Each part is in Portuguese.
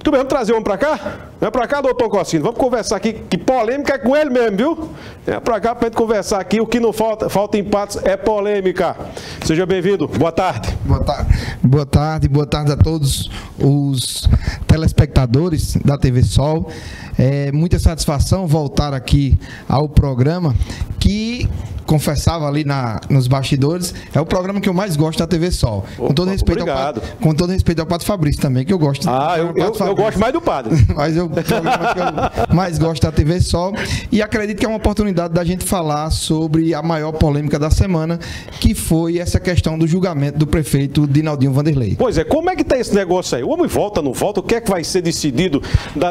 Muito bem, vamos trazer um para cá? Vem para cá, doutor Cossino. Vamos conversar aqui, que polêmica é com ele mesmo, viu? Vem para cá para a gente conversar aqui. O que não falta em Patos é polêmica. Seja bem-vindo. Boa tarde. Boa tarde a todos os telespectadores da TV Sol. É muita satisfação voltar aqui ao programa que, confessava ali nos bastidores, é o programa que eu mais gosto da TV Sol. Opa, com todo respeito ao Padre Fabrício também, que eu gosto. Eu gosto mais do Padre. Mas é o programa que eu mais gosto da TV Sol. E acredito que é uma oportunidade da gente falar sobre a maior polêmica da semana, que foi essa questão do julgamento do prefeito Dinaldinho Vanderlei. Pois é, como é que tá esse negócio aí? O homem volta, não volta? O que é que vai ser decidido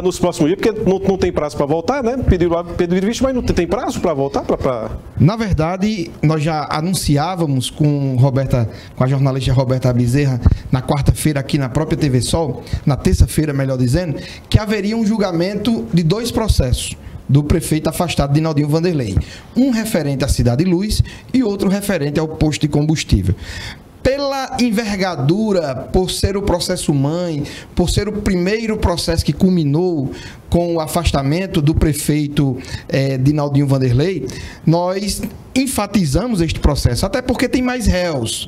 nos próximos dias? Porque não tem prazo para voltar, né? Pediram visto, mas não tem prazo para voltar? Na verdade, nós já anunciávamos com a jornalista Roberta Bezerra na quarta-feira aqui na própria TV Sol, na terça-feira, melhor dizendo, que haveria um julgamento de 2 processos do prefeito afastado Dinaldinho Vanderlei. Um referente à Cidade Luz e outro referente ao posto de combustível. Pela envergadura, por ser o processo mãe, por ser o primeiro processo que culminou com o afastamento do prefeito Dinaldinho Vanderlei, nós enfatizamos este processo, até porque tem mais réus.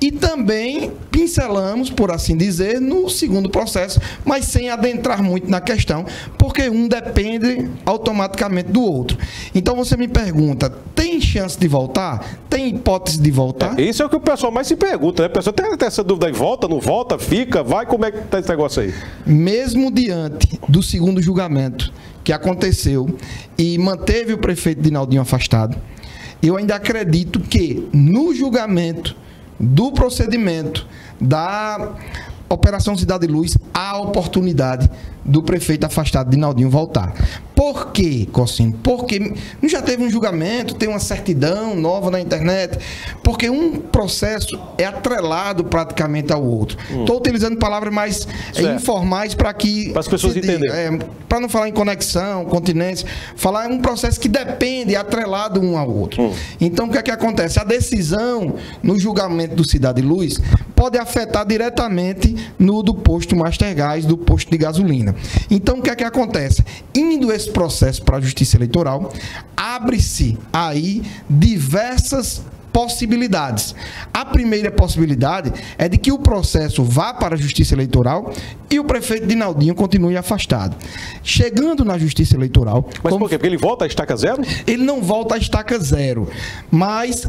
E também pincelamos, por assim dizer, no segundo processo, mas sem adentrar muito na questão, porque um depende automaticamente do outro. Então você me pergunta, tem chance de voltar? Tem hipótese de voltar? Isso é o que o pessoal mais se pergunta, né? O pessoal tem essa dúvida aí, volta, não volta, fica, vai, como é que tá esse negócio aí? Mesmo diante do segundo julgamento que aconteceu e manteve o prefeito Dinaldinho afastado, eu ainda acredito que no julgamento do procedimento da Operação Cidade Luz, há a oportunidade do prefeito afastado Dinaldinho voltar. Por quê, Cossino? Porque não já teve um julgamento, tem uma certidão nova na internet, porque um processo é atrelado praticamente ao outro. Estou utilizando palavras mais informais para que... Para as pessoas entenderem. Para não falar em conexão, continência, falar em um processo que depende, é atrelado um ao outro. Então, o que é que acontece? A decisão no julgamento do Cidade Luz pode afetar diretamente no do posto Mastergás, do posto de gasolina. Então, o que é que acontece? Indo esse processo para a Justiça Eleitoral, abre-se aí diversas possibilidades. A primeira possibilidade é de que o processo vá para a Justiça Eleitoral e o prefeito Dinaldinho continue afastado. Chegando na Justiça Eleitoral... Mas por quê? Porque ele volta a estaca zero? Ele não volta a estaca zero, mas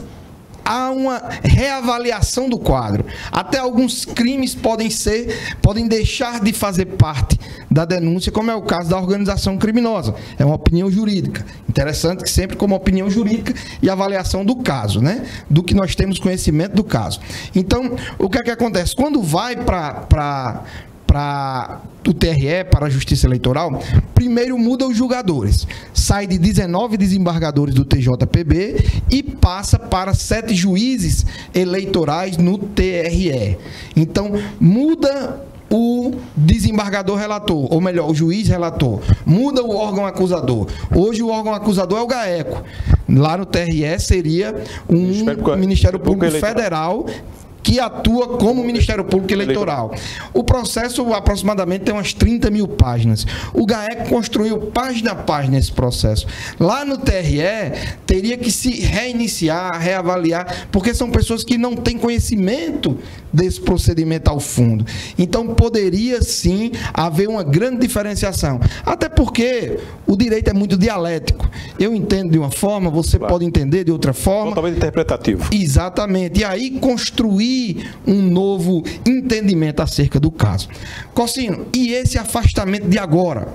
há uma reavaliação do quadro. Até alguns crimes podem deixar de fazer parte da denúncia, como é o caso da organização criminosa. É uma opinião jurídica. Interessante que sempre como opinião jurídica e avaliação do caso, né? Do que nós temos conhecimento do caso. Então, o que é que acontece? Quando vai para o TRE, para a Justiça Eleitoral, primeiro muda os julgadores. Sai de 19 desembargadores do TJPB e passa para 7 juízes eleitorais no TRE. Então, muda o desembargador relator, ou melhor, o juiz relator. Muda o órgão acusador. Hoje o órgão acusador é o GAECO. Lá no TRE seria um Ministério Público Federal que atua como Ministério Público Eleitoral. O processo aproximadamente tem umas 30 mil páginas. O GAECO construiu página a página esse processo. Lá no TRE, teria que se reiniciar, reavaliar, porque são pessoas que não têm conhecimento desse procedimento ao fundo. Então, poderia sim haver uma grande diferenciação. Até porque o direito é muito dialético. Eu entendo de uma forma, você pode entender de outra forma. Totalmente interpretativo. Exatamente. E aí, construir um novo entendimento acerca do caso. Cossino, e esse afastamento de agora,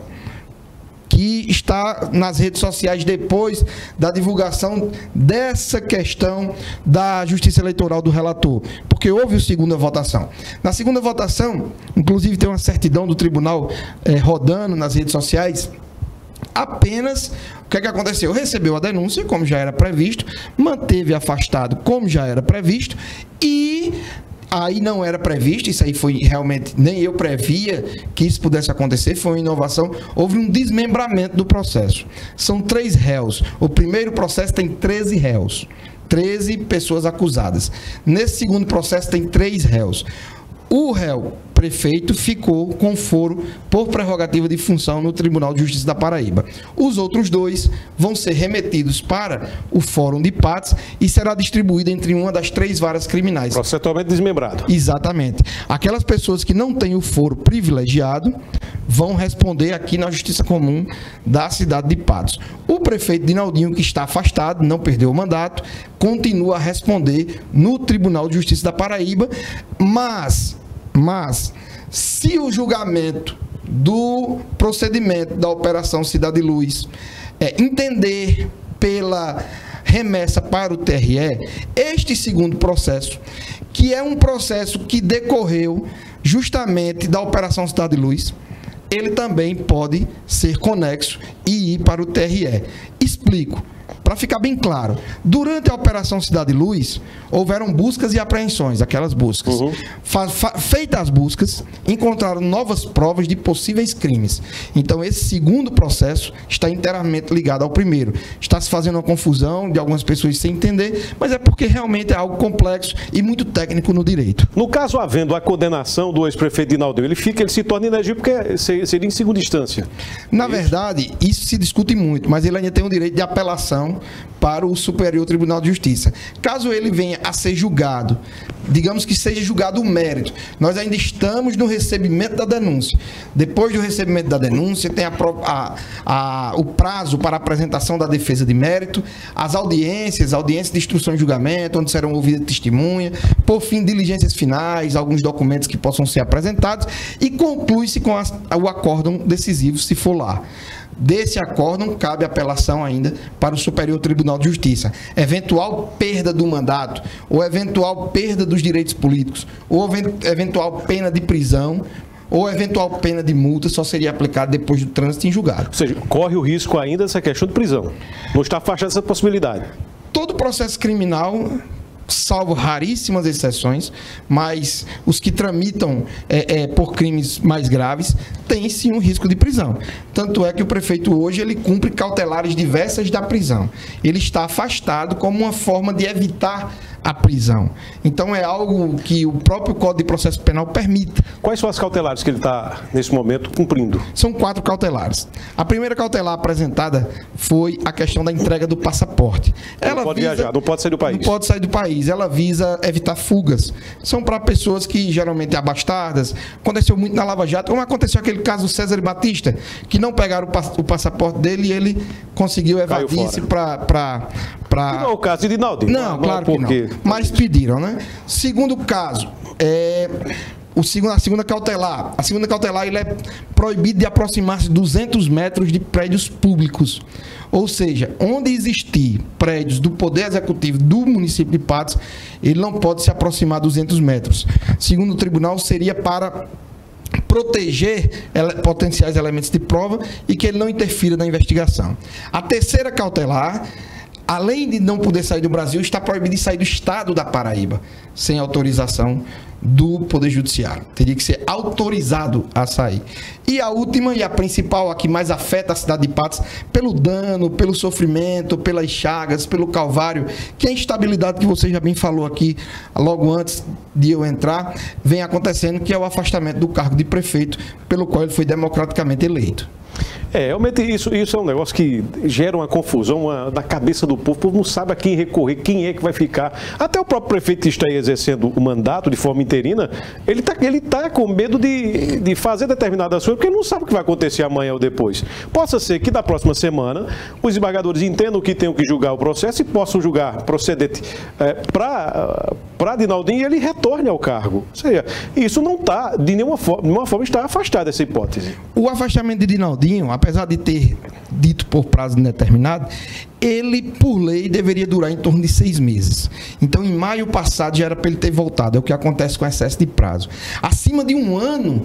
que está nas redes sociais depois da divulgação dessa questão da Justiça Eleitoral do relator, porque houve a segunda votação. Na segunda votação, inclusive tem uma certidão do tribunal rodando nas redes sociais, apenas o que é que aconteceu? Recebeu a denúncia, como já era previsto, manteve afastado, como já era previsto, e aí não era previsto, isso aí foi realmente, nem eu previa que isso pudesse acontecer, foi uma inovação, houve um desmembramento do processo. São 3 réus. O primeiro processo tem 13 réus, 13 pessoas acusadas. Nesse segundo processo tem 3 réus. O réu prefeito ficou com foro por prerrogativa de função no Tribunal de Justiça da Paraíba. Os outros 2 vão ser remetidos para o Fórum de Partes e será distribuído entre uma das 3 varas criminais. Processualmente desmembrado. Exatamente. Aquelas pessoas que não têm o foro privilegiado vão responder aqui na Justiça Comum da cidade de Patos. O prefeito Dinaldinho, que está afastado, não perdeu o mandato, continua a responder no Tribunal de Justiça da Paraíba, mas se o julgamento do procedimento da Operação Cidade Luz entender pela remessa para o TRE, este segundo processo, que é um processo que decorreu justamente da Operação Cidade Luz, ele também pode ser conexo e ir para o TRE. Explico. Para ficar bem claro, durante a Operação Cidade Luz, houveram buscas e apreensões, aquelas buscas. Feitas as buscas, encontraram novas provas de possíveis crimes. Então, esse segundo processo está inteiramente ligado ao primeiro. Está se fazendo uma confusão de algumas pessoas sem entender, mas é porque realmente é algo complexo e muito técnico no direito. No caso, havendo a condenação do ex-prefeito Dinaldinho, ele se torna inelegível porque seria em segunda instância. Na verdade, isso se discute muito, mas ele ainda tem o direito de apelação para o Superior Tribunal de Justiça. Caso ele venha a ser julgado, digamos que seja julgado o mérito, nós ainda estamos no recebimento da denúncia. Depois do recebimento da denúncia, tem o prazo para apresentação da defesa de mérito, as audiências de instrução e julgamento, onde serão ouvidas testemunhas, por fim, diligências finais, alguns documentos que possam ser apresentados, e conclui-se com o acórdão decisivo, se for lá. Desse acórdão, cabe apelação ainda para o Superior Tribunal de Justiça. Eventual perda do mandato, ou eventual perda dos direitos políticos, ou eventual pena de prisão, ou eventual pena de multa só seria aplicada depois do trânsito em julgado. Ou seja, corre o risco ainda dessa questão de prisão. Não está afastado dessa possibilidade. Todo processo criminal, salvo raríssimas exceções, mas os que tramitam por crimes mais graves, tem sim um risco de prisão. Tanto é que o prefeito hoje ele cumpre cautelares diversas da prisão. Ele está afastado como uma forma de evitar a prisão. Então é algo que o próprio Código de Processo Penal permite. Quais são as cautelares que ele está, nesse momento, cumprindo? São 4 cautelares. A primeira cautelar apresentada foi a questão da entrega do passaporte. Ela não pode viajar, não pode sair do país. Não pode sair do país. Ela visa evitar fugas. São para pessoas que geralmente são abastadas. Aconteceu muito na Lava Jato, como aconteceu aquele caso do César Batista, que não pegaram o passaporte dele e ele conseguiu evadir-se para... Não é o caso de Dinaldinho. Não, claro que não. Mas pediram, né? Segundo caso, a segunda cautelar. A segunda cautelar, ele é proibido de aproximar-se 200 metros de prédios públicos. Ou seja, onde existir prédios do Poder Executivo do município de Patos, ele não pode se aproximar 200 metros. Segundo o tribunal, seria para proteger potenciais elementos de prova e que ele não interfira na investigação. A terceira cautelar, além de não poder sair do Brasil, está proibido de sair do estado da Paraíba, sem autorização do Poder Judiciário. Teria que ser autorizado a sair. E a última e a principal, a que mais afeta a cidade de Patos, pelo dano, pelo sofrimento, pelas chagas, pelo calvário, que é a instabilidade que você já bem falou aqui, logo antes de eu entrar, vem acontecendo, que é o afastamento do cargo de prefeito, pelo qual ele foi democraticamente eleito. Realmente isso é um negócio que gera uma confusão na cabeça do povo. O povo não sabe a quem recorrer, quem é que vai ficar. Até o próprio prefeito que está aí exercendo o mandato de forma interina, ele tá com medo de fazer determinadas coisas, porque ele não sabe o que vai acontecer amanhã ou depois. Possa ser que na próxima semana os desembargadores entendam que tenham que julgar o processo e possam julgar procedente para Dinaldinho e ele retorne ao cargo. Ou seja, isso não está, de nenhuma forma, está afastado dessa hipótese. O afastamento de Dinaldinho, apesar de ter dito por prazo indeterminado, ele, por lei, deveria durar em torno de 6 meses. Então, em maio passado, já era para ele ter voltado. É o que acontece com excesso de prazo. Acima de um ano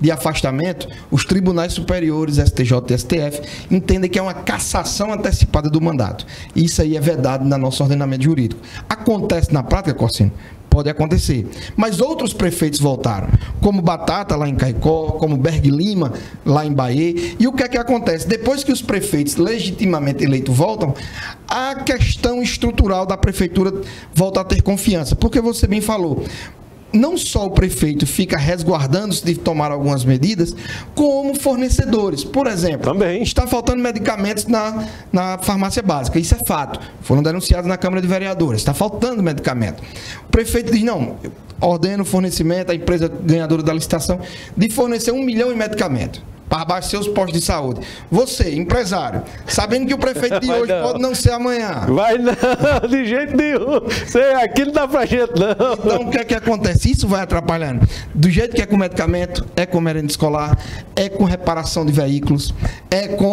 de afastamento, os tribunais superiores, STJ e STF, entendem que é uma cassação antecipada do mandato. Isso aí é vedado no nosso ordenamento jurídico. Acontece na prática, Corsino? Pode acontecer. Mas outros prefeitos voltaram, como Batata, lá em Caicó, como Berg Lima, lá em Bahia. E o que é que acontece? Depois que os prefeitos legitimamente eleitos voltam, a questão estrutural da prefeitura volta a ter confiança. Porque você bem falou, não só o prefeito fica resguardando-se de tomar algumas medidas, como fornecedores. Por exemplo, também está faltando medicamentos na farmácia básica. Isso é fato. Foram denunciados na Câmara de Vereadores. Está faltando medicamento. O prefeito diz, não, ordena o fornecimento, a empresa ganhadora da licitação, de fornecer 1 milhão em medicamento para abastecer os postos de saúde. Você, empresário, sabendo que o prefeito de hoje pode não ser amanhã. Vai não, de jeito nenhum. Aqui não dá pra gente, não. Então, o que é que acontece? Isso vai atrapalhando. Do jeito que é com medicamento, é com merenda escolar, é com reparação de veículos,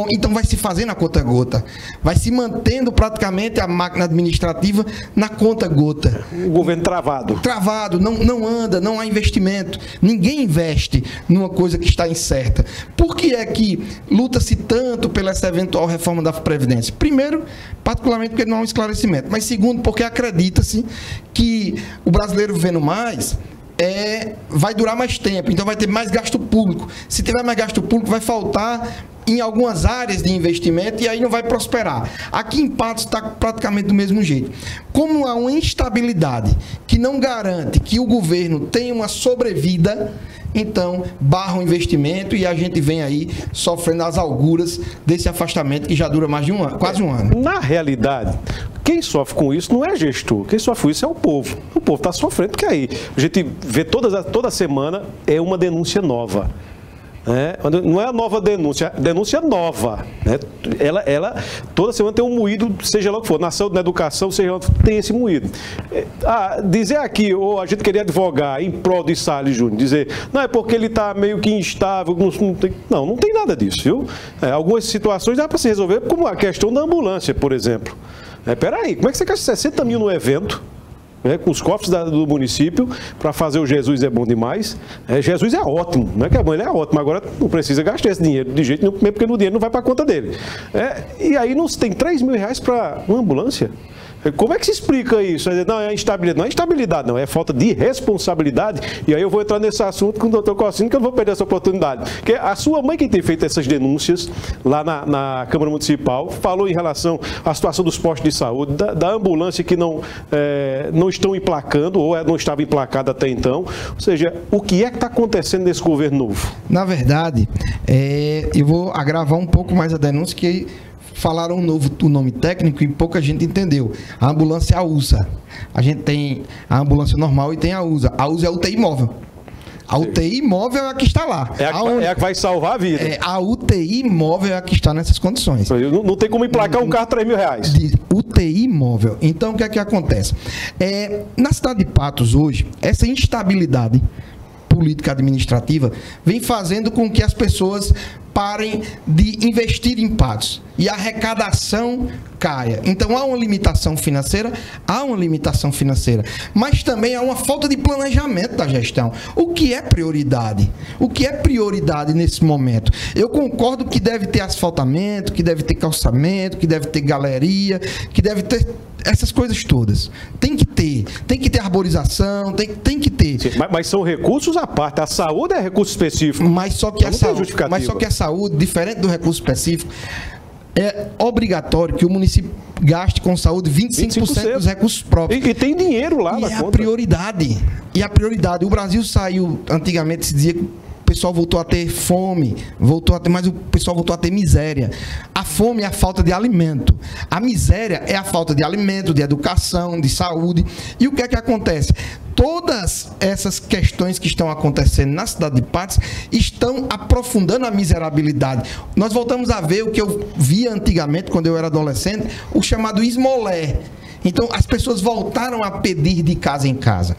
então vai se fazendo a conta gota. Vai se mantendo praticamente a máquina administrativa na conta gota. O governo travado. Travado, não anda, não há investimento. Ninguém investe numa coisa que está incerta. Por que é que luta-se tanto pela essa eventual reforma da Previdência? Primeiro, particularmente porque não há um esclarecimento. Mas segundo, porque acredita-se que o brasileiro vivendo mais vai durar mais tempo. Então vai ter mais gasto público. Se tiver mais gasto público, vai faltar em algumas áreas de investimento e aí não vai prosperar. Aqui em Patos está praticamente do mesmo jeito. Como há uma instabilidade que não garante que o governo tenha uma sobrevida, então barra o investimento e a gente vem aí sofrendo as alguras desse afastamento que já dura mais de quase um ano. Na realidade, quem sofre com isso não é gestor, quem sofre com isso é o povo. O povo está sofrendo, porque aí a gente vê toda semana é uma denúncia nova. Não é a nova denúncia, denúncia nova. Ela toda semana tem um moído, seja lá o que for, na saúde, na educação, seja lá o que for, tem esse moído. Dizer aqui, ou a gente queria advogar em prol de Salles Júnior, dizer, não, é porque ele está meio que instável, não tem nada disso, viu? Algumas situações dá para se resolver, como a questão da ambulância, por exemplo. Peraí, como é que você gasta 60 mil no evento? Com os cofres do município para fazer o Jesus é bom demais. Jesus é ótimo, não é que a mãe ele é ótimo, agora não precisa gastar esse dinheiro de jeito nenhum, porque o dinheiro não vai para a conta dele. E aí não tem 3 mil reais para uma ambulância? Como é que se explica isso? Não, é instabilidade. Não é instabilidade, não. É falta de responsabilidade. E aí eu vou entrar nesse assunto com o doutor Cossino, que eu não vou perder essa oportunidade. Porque a sua mãe, quem tem feito essas denúncias lá na Câmara Municipal, falou em relação à situação dos postos de saúde, da ambulância que não estão emplacando, ou não estava emplacada até então. Ou seja, o que é que está acontecendo nesse governo novo? Na verdade, eu vou agravar um pouco mais a denúncia, que falaram o nome técnico e pouca gente entendeu. A ambulância é a USA. A gente tem a ambulância normal e tem a USA. A USA é a UTI móvel. A UTI móvel é a que está lá. É a que vai salvar a vida. A UTI móvel é a que está nessas condições. Não tem como emplacar um carro 3 mil reais. De UTI móvel. Então, o que é que acontece? Na cidade de Patos, hoje, essa instabilidade política administrativa vem fazendo com que as pessoas parem de investir em Patos e a arrecadação caia. Então há uma limitação financeira, mas também há uma falta de planejamento da gestão. O que é prioridade? O que é prioridade nesse momento? Eu concordo que deve ter asfaltamento, que deve ter calçamento, que deve ter galeria, que deve ter essas coisas todas. Tem que ter arborização, tem que ter. Sim, mas são recursos à parte. A saúde é recurso específico. Mas só que a saúde, diferente do recurso específico, é obrigatório que o município gaste com saúde 25% dos recursos próprios. E tem dinheiro lá na conta. E a prioridade. O Brasil saiu, antigamente se dizia que o pessoal voltou a ter fome, mas o pessoal voltou a ter miséria. A fome é a falta de alimento. A miséria é a falta de alimento, de educação, de saúde. E o que é que acontece? Todas essas questões que estão acontecendo na cidade de Patos estão aprofundando a miserabilidade. Nós voltamos a ver o que eu via antigamente, quando eu era adolescente, o chamado esmolé. Então, as pessoas voltaram a pedir de casa em casa.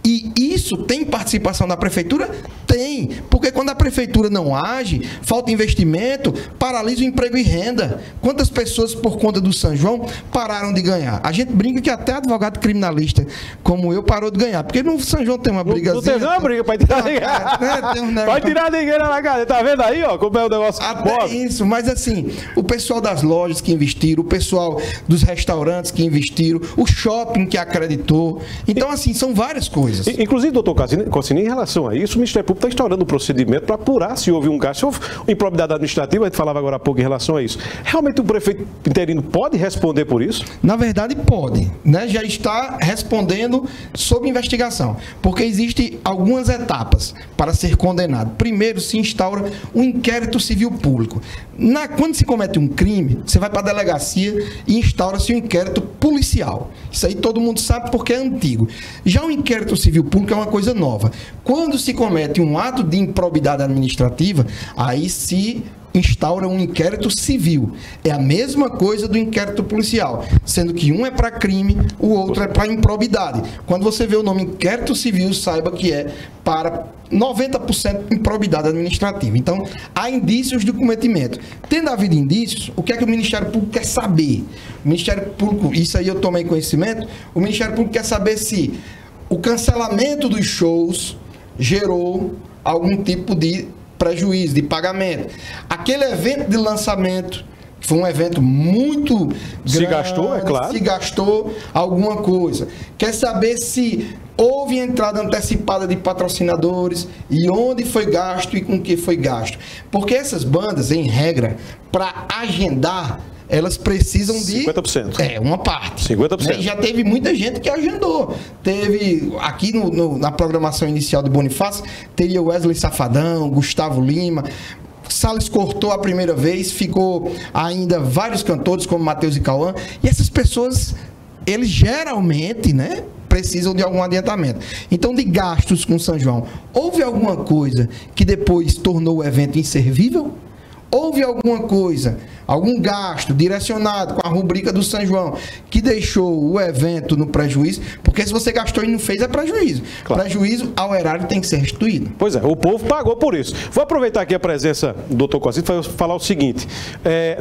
E isso tem participação da prefeitura? Tem. Porque quando a prefeitura não age, falta investimento, paralisa o emprego e renda. Quantas pessoas, por conta do São João, pararam de ganhar? A gente brinca que até advogado criminalista, como eu, parou de ganhar. Porque no São João tem uma brigazinha. Não tem uma briga para tirar ninguém. Vai tirar ninguém na casa. Tá vendo aí, ó, como é o negócio? Até isso. Mas assim, o pessoal das lojas que investiram, o pessoal dos restaurantes que investiram, o shopping que acreditou. Então, assim, são várias coisas. Inclusive, doutor Cossino, em relação a isso, o Ministério Público está instaurando um procedimento para apurar se houve um gasto, se houve improbidade administrativa, a gente falava agora há pouco em relação a isso. Realmente o prefeito interino pode responder por isso? Na verdade, pode, né? Já está respondendo sob investigação, porque existem algumas etapas para ser condenado. Primeiro, se instaura um inquérito civil público. Quando se comete um crime, você vai para a delegacia e instaura-se um inquérito policial. Isso aí todo mundo sabe porque é antigo. Já o inquérito civil público é uma coisa nova. Quando se comete um ato de improbidade administrativa, aí se instaura um inquérito civil. É a mesma coisa do inquérito policial, sendo que um é para crime, o outro é para improbidade. Quando você vê o nome inquérito civil, saiba que é para 90% improbidade administrativa. Então, há indícios de cometimento. Tendo havido indícios, o que é que o Ministério Público quer saber? O Ministério Público, isso aí eu tomei conhecimento, o Ministério Público quer saber se o cancelamento dos shows gerou algum tipo de prejuízo, de pagamento. Aquele evento de lançamento, que foi um evento muito grande, se gastou, é claro. Se gastou alguma coisa. Quer saber se houve entrada antecipada de patrocinadores e onde foi gasto e com que foi gasto. Porque essas bandas, em regra, para agendar, elas precisam de 50%. Uma parte. 50%. Né? E já teve muita gente que agendou. Teve aqui na programação inicial de Bonifácio, teria Wesley Safadão, Gustavo Lima. Salles cortou a primeira vez, ficou ainda vários cantores como Matheus e Cauã. E essas pessoas, eles geralmente, né, precisam de algum adiantamento. Então, de gastos com São João, houve alguma coisa que depois tornou o evento inservível? Houve alguma coisa, algum gasto direcionado com a rubrica do São João que deixou o evento no prejuízo? Porque se você gastou e não fez, é prejuízo. Claro. Prejuízo ao erário tem que ser restituído. Pois é, o povo pagou por isso. Vou aproveitar aqui a presença do Dr. Cossito para falar o seguinte.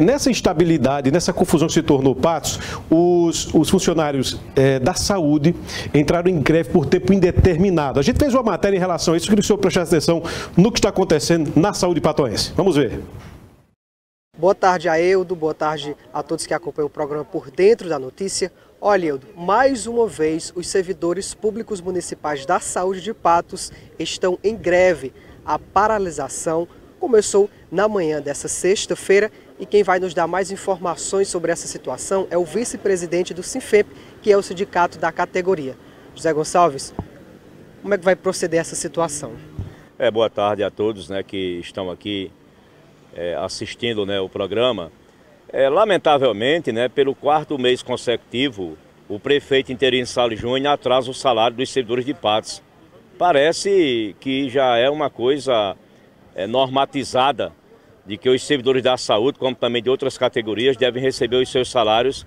Nessa instabilidade, nessa confusão que se tornou Patos, os funcionários da saúde entraram em greve por tempo indeterminado. A gente fez uma matéria em relação a isso, queria que o senhor prestasse atenção no que está acontecendo na saúde patoense. Vamos ver. Boa tarde, Aildo. Boa tarde a todos que acompanham o programa Por Dentro da Notícia. Olha, Aildo, mais uma vez os servidores públicos municipais da saúde de Patos estão em greve. A paralisação começou na manhã dessa sexta-feira e quem vai nos dar mais informações sobre essa situação é o vice-presidente do Sinfep, que é o sindicato da categoria. José Gonçalves, como é que vai proceder essa situação? Boa tarde a todos, né, que estão aqui assistindo, né, o programa. Lamentavelmente, né, pelo quarto mês consecutivo, o prefeito interino Salles Júnior atrasa o salário dos servidores de Patos. Parece que já é uma coisa normatizada de que os servidores da saúde, como também de outras categorias, devem receber os seus salários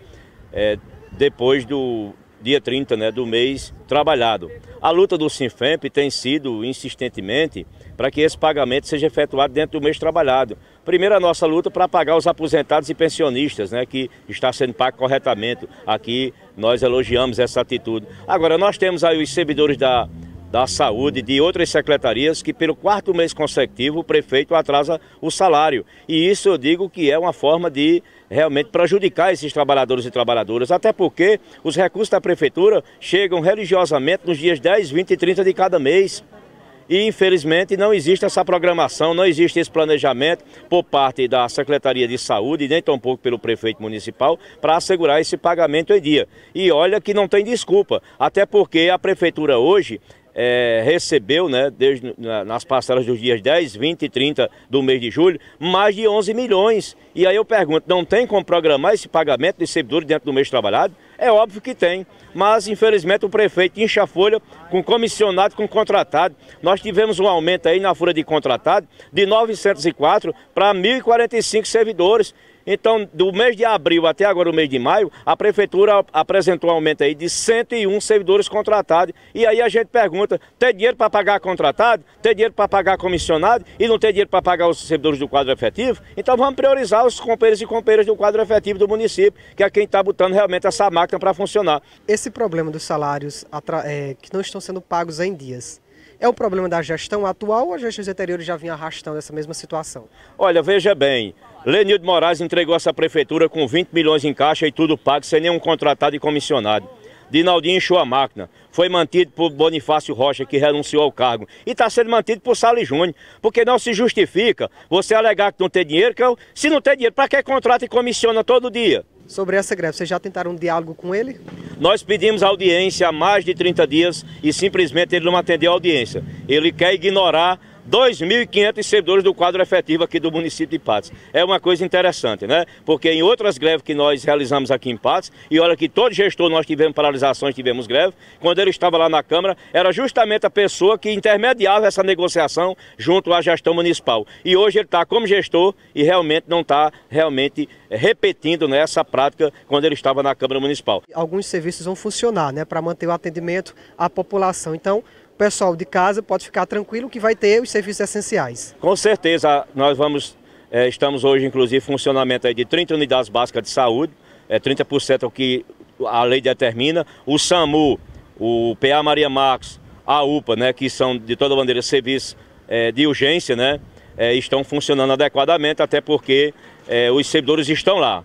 depois do dia 30, né, do mês trabalhado. A luta do Sinfep tem sido insistentemente para que esse pagamento seja efetuado dentro do mês trabalhado. Primeiro, a nossa luta para pagar os aposentados e pensionistas, né, que está sendo pago corretamente. Aqui nós elogiamos essa atitude. Agora, nós temos aí os servidores da saúde de outras secretarias que pelo quarto mês consecutivo o prefeito atrasa o salário. E isso eu digo que é uma forma de realmente prejudicar esses trabalhadores e trabalhadoras, até porque os recursos da prefeitura chegam religiosamente nos dias 10, 20 e 30 de cada mês. E, infelizmente, não existe essa programação, não existe esse planejamento por parte da Secretaria de Saúde, nem tampouco pelo prefeito municipal, para assegurar esse pagamento em dia. E olha que não tem desculpa, até porque a prefeitura hoje recebeu, né, nas parcelas dos dias 10, 20 e 30 do mês de julho, mais de 11 milhões. E aí eu pergunto, não tem como programar esse pagamento de servidores dentro do mês trabalhado? É óbvio que tem, mas infelizmente o prefeito incha a folha com comissionado, com contratado. Nós tivemos um aumento aí na folha de contratado de 904 para 1.045 servidores. Então, do mês de abril até agora o mês de maio, a prefeitura apresentou um aumento aí de 101 servidores contratados. E aí a gente pergunta, tem dinheiro para pagar contratado? Tem dinheiro para pagar comissionado? E não tem dinheiro para pagar os servidores do quadro efetivo? Então vamos priorizar os companheiros e companheiras do quadro efetivo do município, que é quem está botando realmente essa máquina para funcionar. Esse problema dos salários que não estão sendo pagos em dias, é um problema da gestão atual ou as gestões anteriores já vinham arrastando essa mesma situação? Olha, veja bem, Lenildo Moraes entregou essa prefeitura com 20 milhões em caixa e tudo pago, sem nenhum contratado e comissionado. Dinaldinho encheu a máquina. Foi mantido por Bonifácio Rocha, que renunciou ao cargo. E está sendo mantido por Salles Júnior. Porque não se justifica você alegar que não tem dinheiro. Se não tem dinheiro, para que contrata e comissiona todo dia? Sobre essa greve, vocês já tentaram um diálogo com ele? Nós pedimos audiência há mais de 30 dias e simplesmente ele não atendeu a audiência. Ele quer ignorar 2.500 servidores do quadro efetivo aqui do município de Patos. É uma coisa interessante, né? Porque em outras greves que nós realizamos aqui em Patos, e olha que todo gestor nós tivemos paralisações, tivemos greve, quando ele estava lá na Câmara, era justamente a pessoa que intermediava essa negociação junto à gestão municipal. E hoje ele está como gestor e realmente não está repetindo, né, essa prática quando ele estava na Câmara Municipal. Alguns serviços vão funcionar, né, para manter o atendimento à população. Então, o pessoal de casa pode ficar tranquilo que vai ter os serviços essenciais. Com certeza, nós estamos hoje, inclusive, em funcionamento aí de 30 unidades básicas de saúde, 30% é o que a lei determina. O SAMU, o PA Maria Marcos, a UPA, né, que são de toda maneira serviços de urgência, né, estão funcionando adequadamente, até porque os servidores estão lá.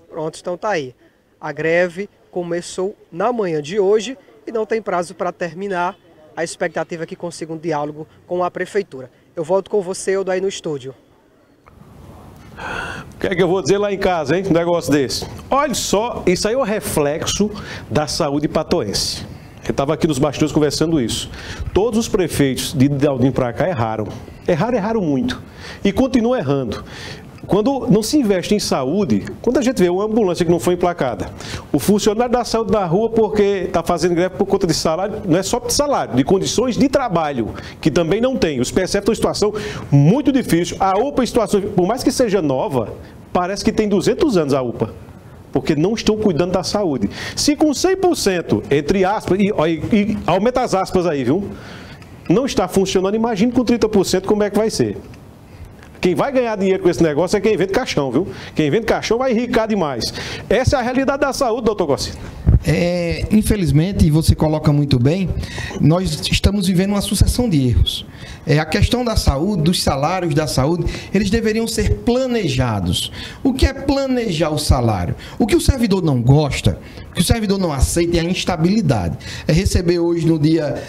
Pronto, então tá aí. A greve começou na manhã de hoje e não tem prazo para terminar. A expectativa é que consiga um diálogo com a prefeitura. Eu volto com você, Eudo, aí no estúdio. O que é que eu vou dizer lá em casa, hein? Um negócio desse. Olha só, isso aí é o reflexo da saúde patoense. Eu estava aqui nos bastidores conversando isso. Todos os prefeitos de Dinaldinho para cá erraram. Erraram muito. E continuam errando. Quando não se investe em saúde, quando a gente vê uma ambulância que não foi emplacada, o funcionário da saúde na rua porque está fazendo greve por conta de salário, não é só de salário, de condições de trabalho, que também não tem. Os PSF estão em situação muito difícil. A UPA em situação, por mais que seja nova, parece que tem 200 anos a UPA. Porque não estão cuidando da saúde. Se com 100%, entre aspas, e aumenta as aspas aí, viu? Não está funcionando, imagine com 30% como é que vai ser. Quem vai ganhar dinheiro com esse negócio é quem vende caixão, viu? Quem vende caixão vai enricar demais. Essa é a realidade da saúde, doutor Cossino. Infelizmente, e você coloca muito bem, nós estamos vivendo uma sucessão de erros. A questão da saúde, dos salários da saúde, eles deveriam ser planejados. O que é planejar o salário? O que o servidor não gosta, o que o servidor não aceita é a instabilidade. É receber hoje no dia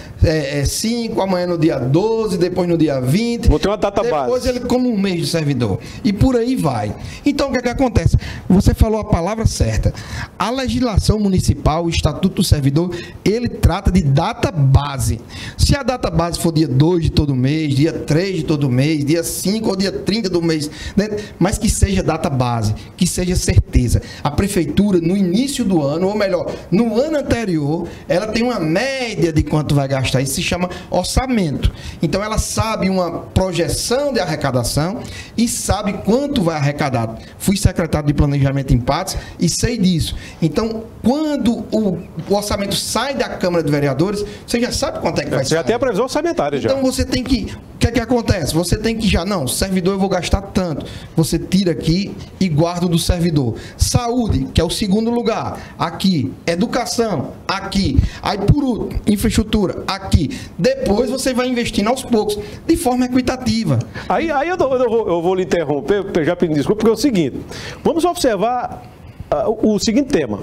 5, amanhã no dia 12, depois no dia 20. Vou ter uma data base. Depois ele como um mês de servidor. E por aí vai. Então, o que é que acontece? Você falou a palavra certa. A legislação municipal, o Estatuto do Servidor, ele trata de data base. Se a data base for dia 2 de todo mês, dia 3 de todo mês, dia 5 ou dia 30 do mês, né? Mas que seja data base, que seja certeza. A prefeitura, no início do ano, ou melhor, no ano anterior, ela tem uma média de quanto vai gastar. Isso se chama orçamento. Então, ela sabe uma projeção de arrecadação e sabe quanto vai arrecadar. Fui secretário de Planejamento em Patos e sei disso. Então, quando o orçamento sai da Câmara de Vereadores, você já sabe quanto é que vai sair. Você já tem a previsão orçamentária já. Então, você tem que... O que é que acontece? Você tem que não, servidor eu vou gastar tanto. Você tira aqui e guarda do servidor. Saúde, que é o segundo lugar, aqui. Educação, aqui. Aí, por último, infraestrutura, aqui. Depois você vai investindo aos poucos, de forma equitativa. Aí eu vou lhe interromper, já pedindo desculpa, porque é o seguinte. Vamos observar o seguinte tema.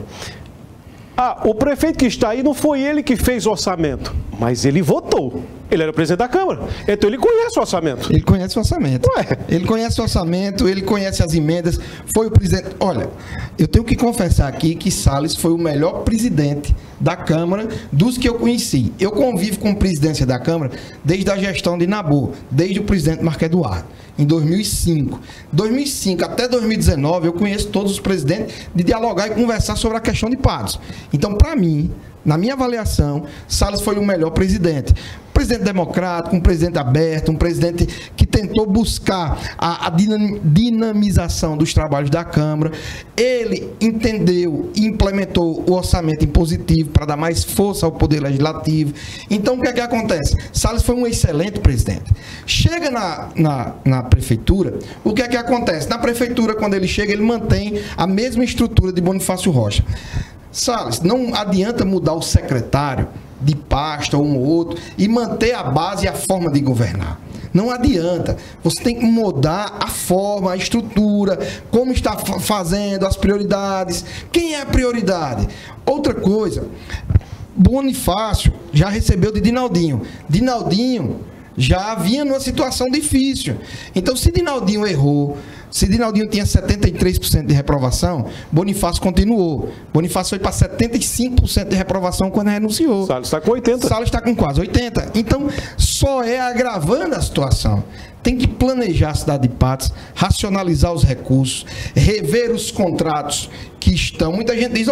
O prefeito que está aí não foi ele que fez o orçamento, mas ele votou. Ele era o presidente da Câmara. Então ele conhece o orçamento. Ele conhece o orçamento. Ele conhece o orçamento, ele conhece as emendas. Foi o presidente. Olha, eu tenho que confessar aqui que Salles foi o melhor presidente da Câmara dos que eu conheci. Eu convivo com a presidência da Câmara desde a gestão de Nabor, desde o presidente Marco Eduardo, em 2005. 2005 até 2019, eu conheço todos os presidentes de dialogar e conversar sobre a questão de Patos. Então, para mim, na minha avaliação, Salles foi o melhor presidente. Presidente democrático, um presidente aberto, um presidente que tentou buscar a dinamização dos trabalhos da Câmara. Ele entendeu e implementou o orçamento impositivo para dar mais força ao Poder Legislativo. Então, o que é que acontece? Salles foi um excelente presidente. Chega na prefeitura, o que é que acontece? Na prefeitura, quando ele chega, ele mantém a mesma estrutura de Bonifácio Rocha. Salles, não adianta mudar o secretário de pasta ou um ou outro e manter a base e a forma de governar. Não adianta. Você tem que mudar a forma, a estrutura, como está fazendo, as prioridades. Quem é a prioridade? Outra coisa, Bonifácio já recebeu de Dinaldinho. Dinaldinho já vinha numa situação difícil. Então, se Dinaldinho errou, se Dinaldinho tinha 73% de reprovação, Bonifácio continuou. Bonifácio foi para 75% de reprovação quando renunciou. Salles está com 80%. Salles está com quase 80%. Então, só é agravando a situação. Tem que planejar a cidade de Patos, racionalizar os recursos, rever os contratos que estão. Muita gente diz,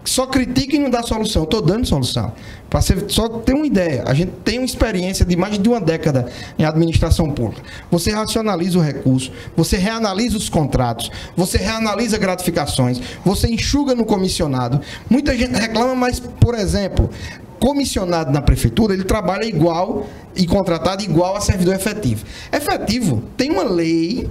só critica e não dá solução. Estou dando solução. Para você só ter uma ideia, a gente tem uma experiência de mais de uma década em administração pública. Você racionaliza o recurso, você reanalisa os contratos, você reanalisa gratificações, você enxuga no comissionado. Muita gente reclama, mas, por exemplo, comissionado na prefeitura, ele trabalha igual e contratado igual a servidor efetivo. Efetivo tem uma lei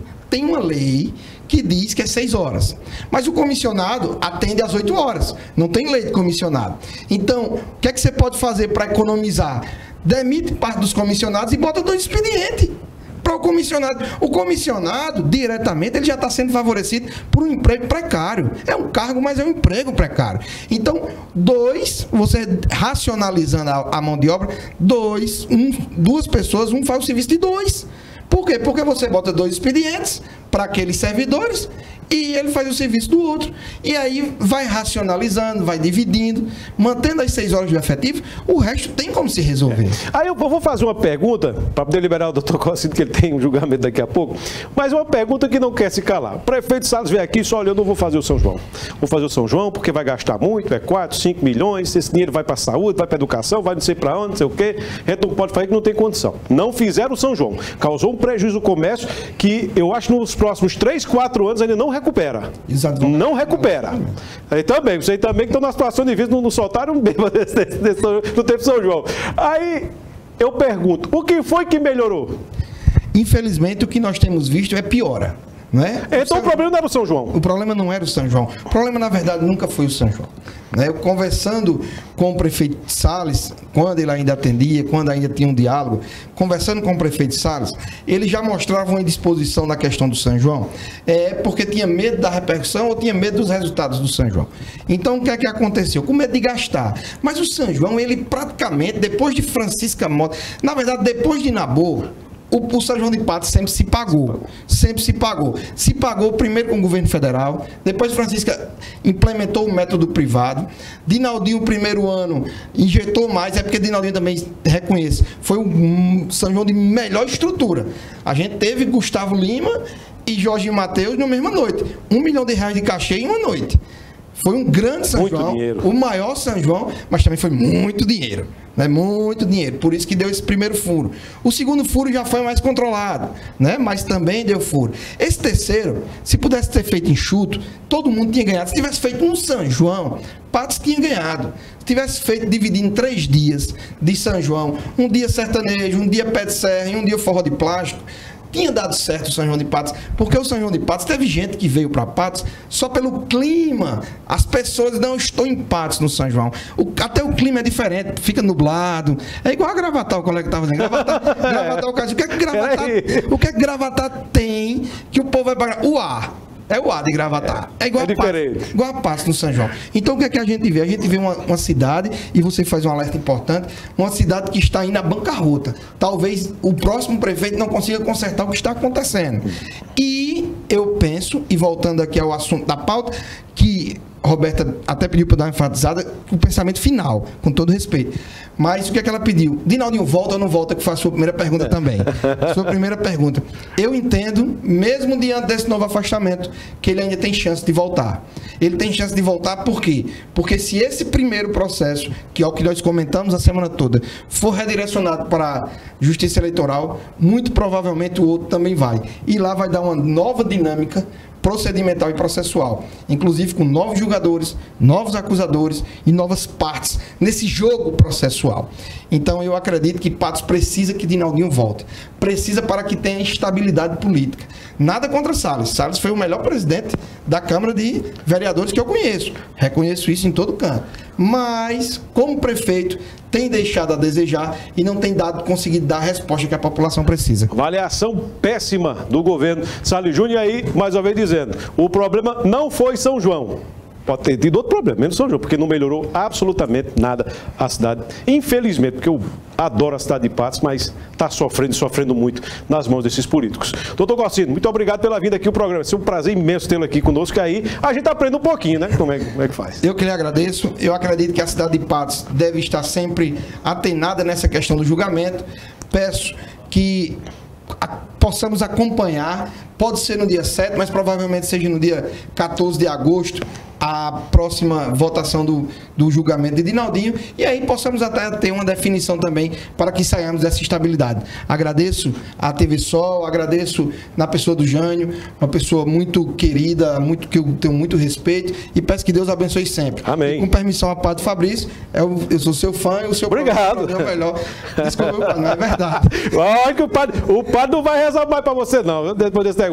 que diz que é 6 horas. Mas o comissionado atende às 8 horas. Não tem lei de comissionado. Então, o que é que você pode fazer para economizar? Demite parte dos comissionados e bota 2 expedientes para o comissionado. O comissionado, diretamente, ele já está sendo favorecido por um emprego precário. É um cargo, mas é um emprego precário. Então, 2, você racionalizando a mão de obra, 2 pessoas, um faz o serviço de 2. Por quê? Porque você bota 2 expedientes para aqueles servidores e ele faz o serviço do outro. E aí vai racionalizando, vai dividindo, mantendo as 6 horas de efetivo, o resto tem como se resolver. Aí eu vou fazer uma pergunta, para poder liberar o doutor Cossino, que ele tem um julgamento daqui a pouco, mas uma pergunta que não quer se calar. O prefeito Salles veio aqui e só olha, eu não vou fazer o São João. Vou fazer o São João porque vai gastar muito, 4, 5 milhões, esse dinheiro vai para a saúde, vai para a educação, vai não sei para onde, não sei o quê. A gente não pode fazer que não tem condição. Não fizeram o São João. Causou um prejuízo no comércio que eu acho que nos próximos 3, 4 anos ainda não recupera. Exatamente. Não recupera. Aí também, vocês também que estão na situação de vida, não soltaram bem no tempo de São João. Aí eu pergunto, o que foi que melhorou? Infelizmente, o que nós temos visto é piora. Não é? Então o problema não era o São João. O problema não era o São João. O problema, na verdade, nunca foi o São João. Eu conversando com o prefeito Salles, quando ele ainda atendia, quando ainda tinha um diálogo, conversando com o prefeito Salles, ele já mostrava uma indisposição na questão do São João, porque tinha medo da repercussão ou tinha medo dos resultados do São João. Então, o que é que aconteceu? Com medo de gastar. Mas o São João, ele praticamente, depois de Francisca Mota, na verdade, depois de Nabor, o São João de Patos sempre se pagou. Sempre se pagou. Se pagou primeiro com o governo federal, depois Francisca implementou o método privado. Dinaldinho, o primeiro ano, injetou mais, porque Dinaldinho também reconhece. Foi um São João de melhor estrutura. A gente teve Gustavo Lima e Jorge Mateus na mesma noite. R$1 milhão de cachê em uma noite. Foi um grande São João, o maior São João, mas também foi muito dinheiro. Né? Muito dinheiro, por isso que deu esse primeiro furo. O segundo furo já foi mais controlado, né? Mas também deu furo. Esse terceiro, se pudesse ter feito enxuto, todo mundo tinha ganhado. Se tivesse feito um São João, Patos tinha ganhado. Se tivesse feito dividido em 3 dias de São João, um dia sertanejo, um dia pé de serra e um dia forró de plástico, tinha dado certo o São João de Patos, porque o São João de Patos, teve gente que veio para Patos só pelo clima. As pessoas não estão em Patos no São João. Até o clima é diferente, fica nublado. É igual a Gravatar, o colega estava dizendo. Gravatar, o caso. O que é que Gravatar tem que o povo vai pagar? O ar. É o ar de Gravatar. É igual a Patos no São João. Então, o que é que a gente vê? A gente vê uma cidade, e você faz um alerta importante, uma cidade que está indo à bancarrota. Talvez o próximo prefeito não consiga consertar o que está acontecendo. E eu penso, e voltando aqui ao assunto da pauta, que Roberta até pediu para dar uma enfatizada, o pensamento final, com todo respeito. Mas o que é que ela pediu? Dinaldinho, volta ou não volta? Que foi a sua primeira pergunta também. Sua primeira pergunta. Eu entendo, mesmo diante desse novo afastamento, que ele ainda tem chance de voltar. Ele tem chance de voltar por quê? Porque se esse primeiro processo, que é o que nós comentamos a semana toda, for redirecionado para a Justiça Eleitoral, muito provavelmente o outro também vai. E lá vai dar uma nova dinâmica procedimental e processual, inclusive com novos julgamentos julgadores, novos acusadores e novas partes nesse jogo processual. Então eu acredito que Patos precisa que Dinaldinho volte. Precisa para que tenha estabilidade política. Nada contra Salles. Salles foi o melhor presidente da Câmara de Vereadores que eu conheço. Reconheço isso em todo canto. Mas, como prefeito, tem deixado a desejar e não tem conseguido dar a resposta que a população precisa. Avaliação péssima do governo Salles Júnior. E aí, mais uma vez dizendo, o problema não foi São João. Pode ter tido outro problema, menos São João, porque não melhorou absolutamente nada a cidade. Infelizmente, porque eu adoro a cidade de Patos, mas está sofrendo muito nas mãos desses políticos. Doutor Gocino, muito obrigado pela vinda aqui ao programa. É um prazer imenso tê-lo aqui conosco. Aí a gente aprende um pouquinho, né? Como é que faz. Eu que lhe agradeço. Eu acredito que a cidade de Patos deve estar sempre atenada nessa questão do julgamento. Peço que possamos acompanhar. Pode ser no dia 7, mas provavelmente seja no dia 14 de agosto, a próxima votação do julgamento de Dinaldinho, e aí possamos até ter uma definição também para que saiamos dessa estabilidade. Agradeço a TV Sol, agradeço na pessoa do Jânio, uma pessoa muito querida, que eu tenho muito respeito, e peço que Deus abençoe sempre. Amém. E com permissão a Padre Fabrício, eu sou seu fã e o seu obrigado. É o melhor. Desculpa, não é verdade. Olha que o padre não vai rezar mais para você não, depois desse negócio.